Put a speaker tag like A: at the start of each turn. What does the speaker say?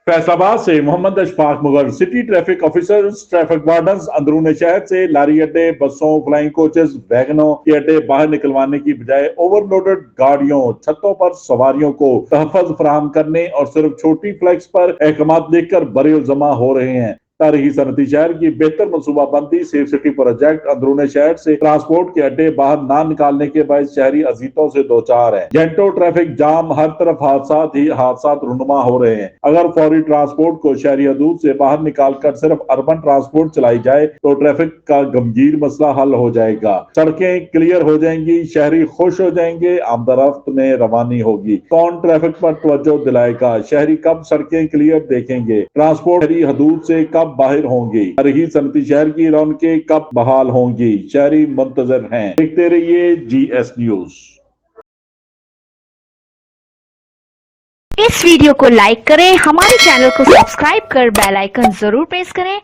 A: फैसलाबाद से Mohammad Ashfaq Mughal. City traffic officers, traffic wardens अंदरूनी शहर से लारी अड्डे, बसों, फ्लाइंग कोचेस, वैगनों के अड्डे बाहर निकलवाने की बजाय ओवरलोडेड गाड़ियों, छतों पर सवारियों को तहफ़्फ़ुज़ फराहम करने और सिर्फ छोटी फ्लैग्स पर अहकामात लिखकर बरील जमा हो रहे हैं। तारीखी सनती शहर की बेहतर मनसूबाबंदी, सेफ सिटी प्रोजेक्ट अंदरूनी शहर से ट्रांसपोर्ट के अड्डे बाहर ना निकालने के बाद शहरी अजीतों से दो चार है। घंटों ट्रैफिक जाम, हर तरफ हादसात रुनुमा हो रहे हैं। अगर फौरी ट्रांसपोर्ट को शहरी हदूद से बाहर निकालकर सिर्फ अर्बन ट्रांसपोर्ट चलाई जाए तो ट्रैफिक का गंभीर मसला हल हो जाएगा। सड़कें क्लियर हो जाएंगी, शहरी खुश हो जाएंगे, आमदरफ्त में रवानी होगी। कौन ट्रैफिक पर तवज्जो दिलाएगा? शहरी कब सड़कें क्लियर देखेंगे? ट्रांसपोर्ट शहरी हदूद से कब बाहर होंगी? रही सनती शहर की रौनकें कब बहाल होंगी? शहरी मुंतजर हैं। देखते रहिए GS न्यूज।
B: इस वीडियो को लाइक करें, हमारे चैनल को सब्सक्राइब कर बेल आइकन जरूर प्रेस करें।